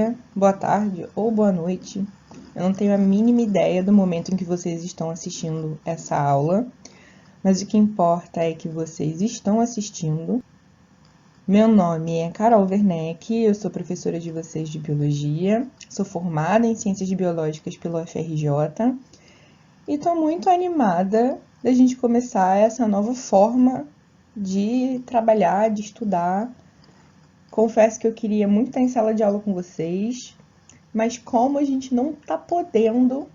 dia, boa tarde ou boa noite. Eu não tenho a mínima ideia do momento em que vocês estão assistindo essa aula, mas o que importa é que vocês estão assistindo. Meu nome é Carol Werneck, eu sou professora de vocês de Biologia, sou formada em Ciências Biológicas pelo UFRJ e estou muito animada da gente começar essa nova forma de trabalhar, de estudar. Confesso que eu queria muito estar em sala de aula com vocês, mas como a gente não está podendo,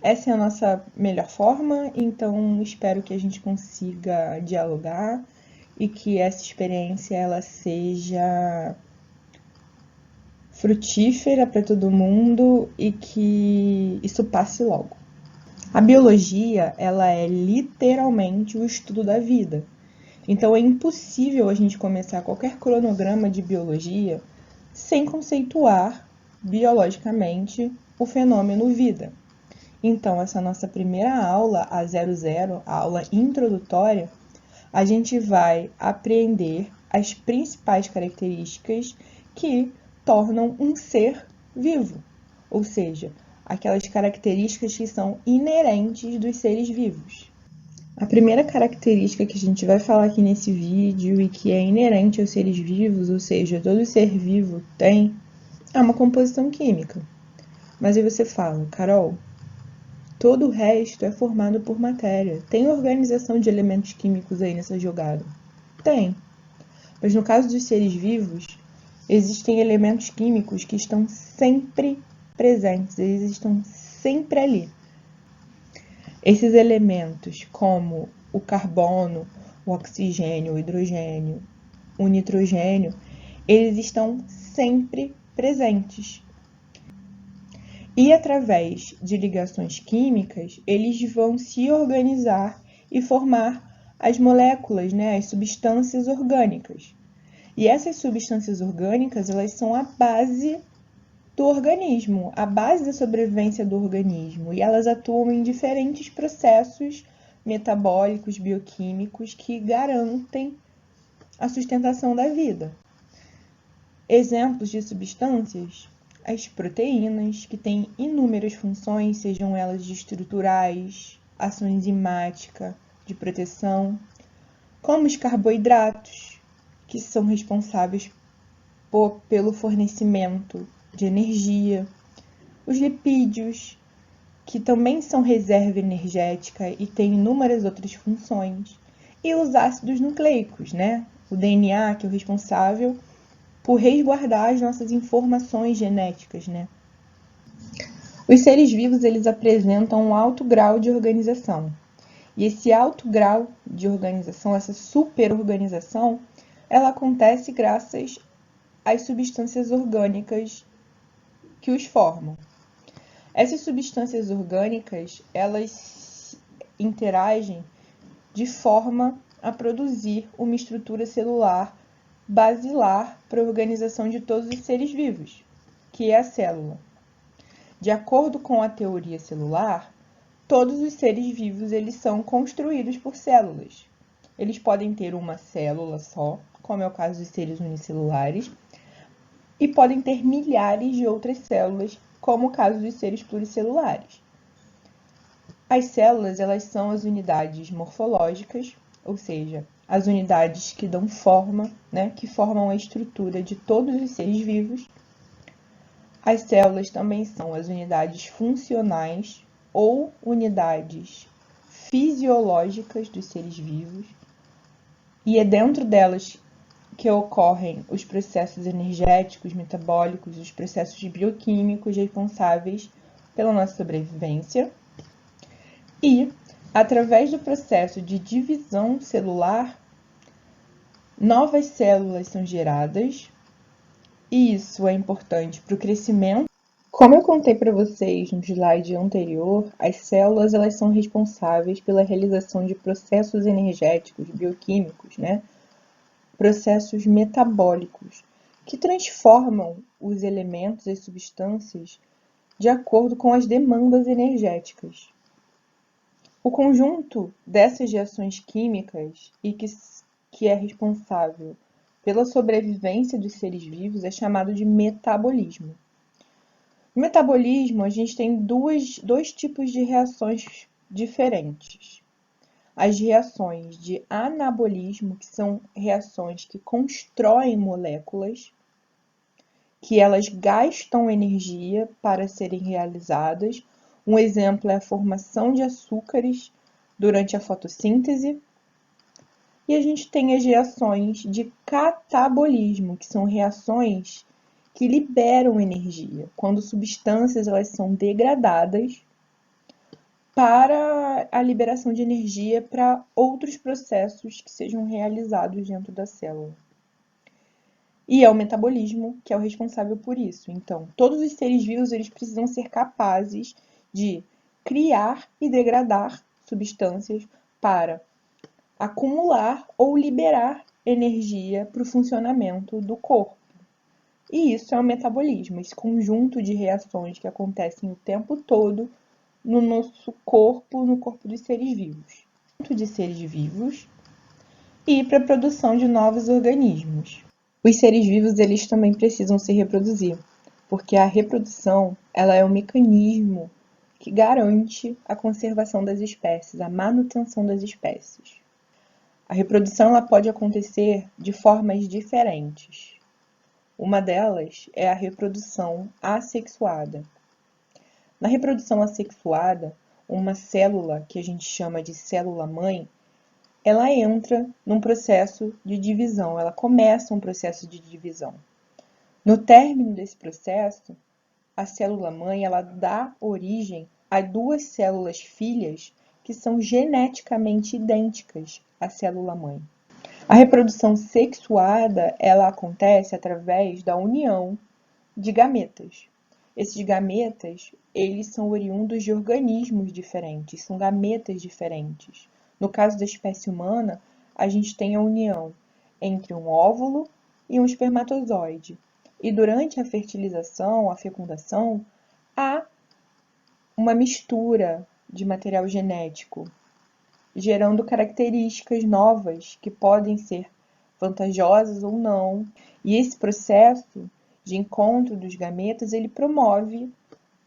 essa é a nossa melhor forma, então espero que a gente consiga dialogar e que essa experiência ela seja frutífera para todo mundo e que isso passe logo. A biologia, ela é literalmente o estudo da vida. Então é impossível a gente começar qualquer cronograma de biologia sem conceituar biologicamente o fenômeno vida. Então, essa nossa primeira aula, a 00, a aula introdutória, a gente vai aprender as principais características que tornam um ser vivo, ou seja, aquelas características que são inerentes dos seres vivos. A primeira característica que a gente vai falar aqui nesse vídeo e que é inerente aos seres vivos, ou seja, todo ser vivo tem, é uma composição química. Mas aí você fala, Carol, todo o resto é formado por matéria. Tem organização de elementos químicos aí nessa jogada? Tem. Mas no caso dos seres vivos, existem elementos químicos que estão sempre presentes, eles estão sempre ali. Esses elementos, como o carbono, o oxigênio, o hidrogênio, o nitrogênio, eles estão sempre presentes. E através de ligações químicas, eles vão se organizar e formar as moléculas, as substâncias orgânicas. E essas substâncias orgânicas, elas são a base do organismo, a base da sobrevivência do organismo, e elas atuam em diferentes processos metabólicos, bioquímicos que garantem a sustentação da vida. Exemplos de substâncias: as proteínas, que têm inúmeras funções, sejam elas de estruturais, ação enzimática, de proteção, como os carboidratos, que são responsáveis pelo fornecimento de energia, os lipídios, que também são reserva energética e têm inúmeras outras funções, e os ácidos nucleicos, o DNA, que é o responsável por resguardar as nossas informações genéticas, Os seres vivos, eles apresentam um alto grau de organização. E esse alto grau de organização, essa superorganização, ela acontece graças às substâncias orgânicas que os formam. Essas substâncias orgânicas, elas interagem de forma a produzir uma estrutura celular basilar para a organização de todos os seres vivos, que é a célula. De acordo com a teoria celular, todos os seres vivos eles são construídos por células. Eles podem ter uma célula só, como é o caso dos seres unicelulares, e podem ter milhares de outras células, como o caso dos seres pluricelulares. As células, elas são as unidades morfológicas, ou seja, as unidades que dão forma, que formam a estrutura de todos os seres vivos. As células também são as unidades funcionais ou unidades fisiológicas dos seres vivos, e é dentro delas que ocorrem os processos energéticos, metabólicos, os processos bioquímicos responsáveis pela nossa sobrevivência. E, através do processo de divisão celular, novas células são geradas, e isso é importante para o crescimento. Como eu contei para vocês no slide anterior, as células elas são responsáveis pela realização de processos energéticos, bioquímicos, processos metabólicos, que transformam os elementos e substâncias de acordo com as demandas energéticas. O conjunto dessas reações químicas e que é responsável pela sobrevivência dos seres vivos é chamado de metabolismo. No metabolismo, a gente tem dois tipos de reações diferentes. As reações de anabolismo, que são reações que constroem moléculas, que elas gastam energia para serem realizadas. Um exemplo é a formação de açúcares durante a fotossíntese. E a gente tem as reações de catabolismo, que são reações que liberam energia, quando substâncias elas são degradadas para a liberação de energia para outros processos que sejam realizados dentro da célula. E é o metabolismo que é o responsável por isso. Então, todos os seres vivos eles precisam ser capazes de criar e degradar substâncias para acumular ou liberar energia para o funcionamento do corpo. E isso é o metabolismo, esse conjunto de reações que acontecem o tempo todo no nosso corpo, no corpo dos seres vivos. De seres vivos e para a produção de novos organismos. Os seres vivos eles também precisam se reproduzir, porque a reprodução ela é um mecanismo que garante a conservação das espécies, a manutenção das espécies. A reprodução ela pode acontecer de formas diferentes. Uma delas é a reprodução assexuada. Na reprodução assexuada, uma célula que a gente chama de célula-mãe, ela entra num processo de divisão, ela começa um processo de divisão. No término desse processo, a célula-mãe ela dá origem a duas células filhas que são geneticamente idênticas à célula-mãe. A reprodução sexuada ela acontece através da união de gametas. Esses gametas, eles são oriundos de organismos diferentes, são gametas diferentes. No caso da espécie humana, a gente tem a união entre um óvulo e um espermatozoide. E durante a fertilização, a fecundação, há uma mistura de material genético, gerando características novas que podem ser vantajosas ou não. E esse processo de encontro dos gametas, ele promove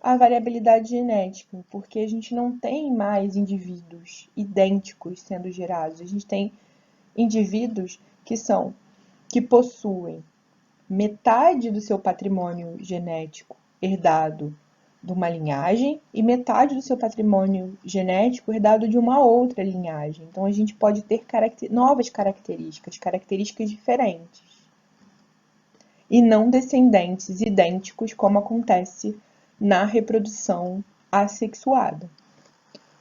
a variabilidade genética, porque a gente não tem mais indivíduos idênticos sendo gerados. A gente tem indivíduos que possuem metade do seu patrimônio genético herdado de uma linhagem e metade do seu patrimônio genético herdado de uma outra linhagem. Então, a gente pode ter novas características diferentes e não descendentes idênticos, como acontece na reprodução assexuada.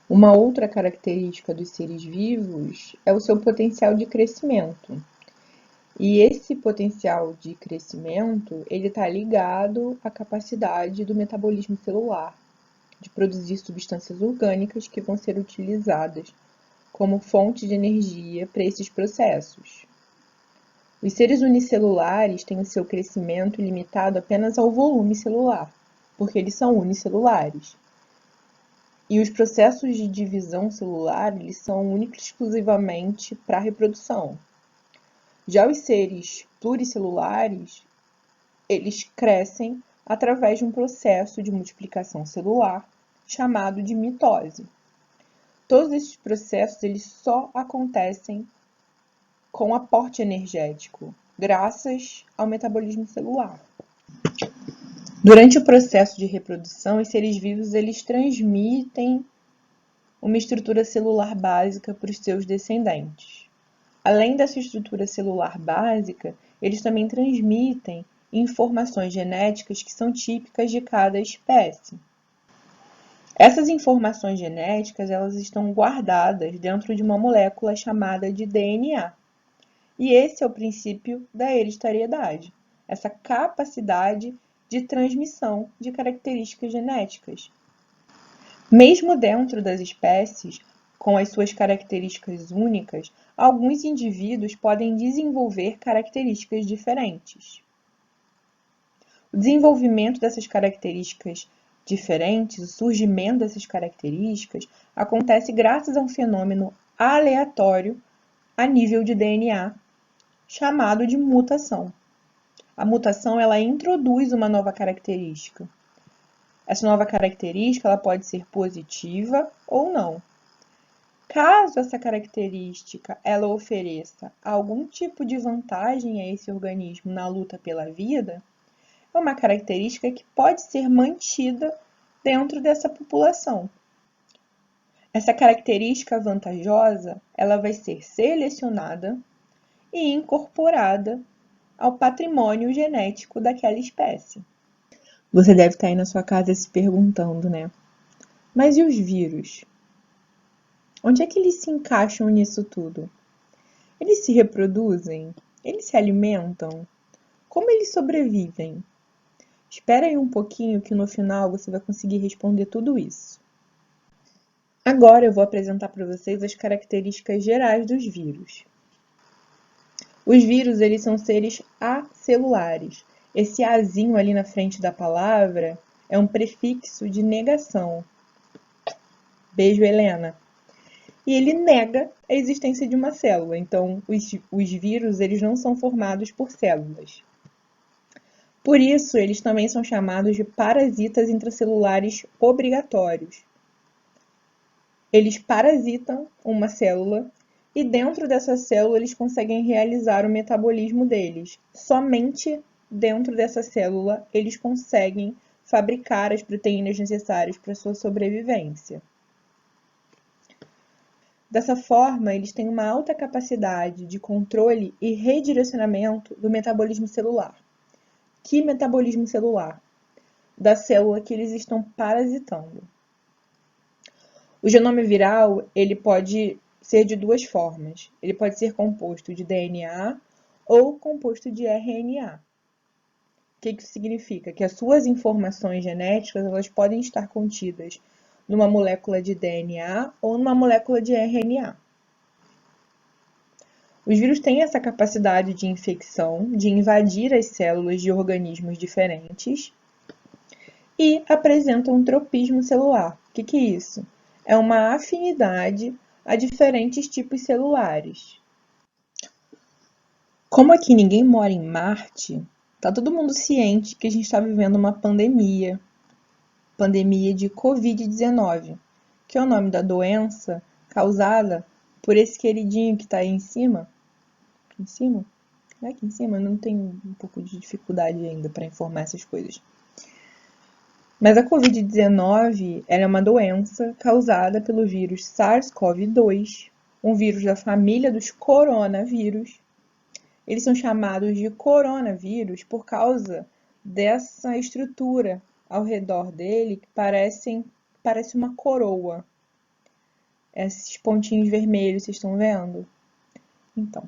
Uma outra característica dos seres vivos é o seu potencial de crescimento. E esse potencial de crescimento, ele está ligado à capacidade do metabolismo celular, de produzir substâncias orgânicas que vão ser utilizadas como fonte de energia para esses processos. Os seres unicelulares têm o seu crescimento limitado apenas ao volume celular, porque eles são unicelulares. E os processos de divisão celular, eles são únicos e exclusivamente para a reprodução. Já os seres pluricelulares, eles crescem através de um processo de multiplicação celular chamado de mitose. Todos esses processos eles só acontecem com aporte energético, graças ao metabolismo celular. Durante o processo de reprodução, os seres vivos eles transmitem uma estrutura celular básica para os seus descendentes. Além dessa estrutura celular básica, eles também transmitem informações genéticas que são típicas de cada espécie. Essas informações genéticas elas estão guardadas dentro de uma molécula chamada de DNA. E esse é o princípio da hereditariedade, essa capacidade de transmissão de características genéticas. Mesmo dentro das espécies, com as suas características únicas, alguns indivíduos podem desenvolver características diferentes. O desenvolvimento dessas características diferentes, o surgimento dessas características, acontece graças a um fenômeno aleatório a nível de DNA, chamado de mutação. A mutação, ela introduz uma nova característica. Essa nova característica, ela pode ser positiva ou não. Caso essa característica ela ofereça algum tipo de vantagem a esse organismo na luta pela vida, é uma característica que pode ser mantida dentro dessa população. Essa característica vantajosa, ela vai ser selecionada e incorporada ao patrimônio genético daquela espécie. Você deve estar aí na sua casa se perguntando, né? Mas e os vírus? Onde é que eles se encaixam nisso tudo? Eles se reproduzem? Eles se alimentam? Como eles sobrevivem? Espera aí um pouquinho que no final você vai conseguir responder tudo isso. Agora eu vou apresentar para vocês as características gerais dos vírus. Os vírus, eles são seres acelulares. Esse azinho ali na frente da palavra é um prefixo de negação. Beijo, Helena. E ele nega a existência de uma célula. Então, os vírus, eles não são formados por células. Por isso, eles também são chamados de parasitas intracelulares obrigatórios. Eles parasitam uma célula e dentro dessa célula eles conseguem realizar o metabolismo deles. Somente dentro dessa célula eles conseguem fabricar as proteínas necessárias para sua sobrevivência. Dessa forma, eles têm uma alta capacidade de controle e redirecionamento do metabolismo celular. Que metabolismo celular? Da célula que eles estão parasitando. O genoma viral, ele pode ser de duas formas. Ele pode ser composto de DNA ou composto de RNA. O que isso significa? Que as suas informações genéticas, elas podem estar contidas numa molécula de DNA ou numa molécula de RNA. Os vírus têm essa capacidade de infecção, de invadir as células de organismos diferentes e apresentam um tropismo celular. O que é isso? É uma afinidade a diferentes tipos celulares. Como aqui ninguém mora em Marte, tá todo mundo ciente que a gente está vivendo uma pandemia de Covid-19, que é o nome da doença causada por esse queridinho que está aí em cima. Aqui em cima? É aqui em cima, eu não tenho um pouco de dificuldade ainda para informar essas coisas. Mas a Covid-19 ela é uma doença causada pelo vírus SARS-CoV-2, um vírus da família dos coronavírus. Eles são chamados de coronavírus por causa dessa estrutura ao redor dele que parece uma coroa. Esses pontinhos vermelhos, vocês estão vendo? Então,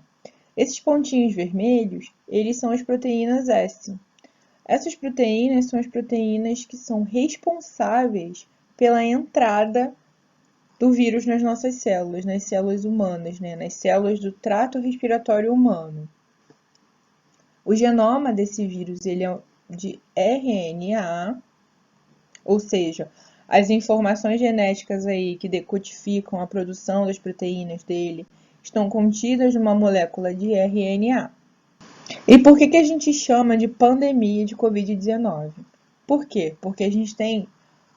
esses pontinhos vermelhos, eles são as proteínas S. Essas proteínas são as proteínas que são responsáveis pela entrada do vírus nas nossas células, nas células humanas, né? Nas células do trato respiratório humano. O genoma desse vírus ele é de RNA, ou seja, as informações genéticas aí que decodificam a produção das proteínas dele estão contidas numa molécula de RNA. E por que a gente chama de pandemia de Covid-19? Por quê? Porque a gente tem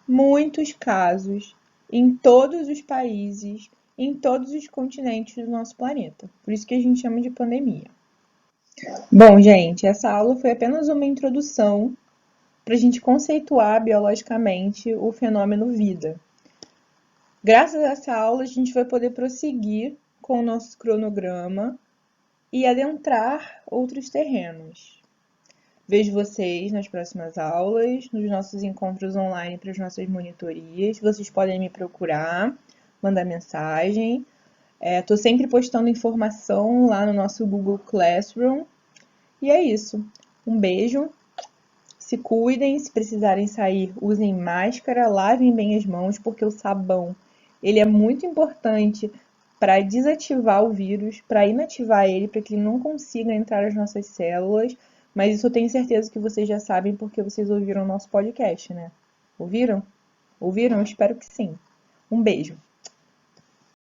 muitos casos em todos os países, em todos os continentes do nosso planeta. Por isso que a gente chama de pandemia. Bom, gente, essa aula foi apenas uma introdução para a gente conceituar biologicamente o fenômeno vida. Graças a essa aula, a gente vai poder prosseguir com o nosso cronograma e adentrar outros terrenos. Vejo vocês nas próximas aulas, nos nossos encontros online para as nossas monitorias. Vocês podem me procurar, mandar mensagem. Estou sempre postando informação lá no nosso Google Classroom. E é isso. Um beijo. Se cuidem, se precisarem sair, usem máscara, lavem bem as mãos, porque o sabão ele é muito importante para desativar o vírus, para inativar ele, para que ele não consiga entrar nas nossas células. Mas isso eu tenho certeza que vocês já sabem, porque vocês ouviram o nosso podcast, né? Ouviram? Ouviram? Eu espero que sim. Um beijo.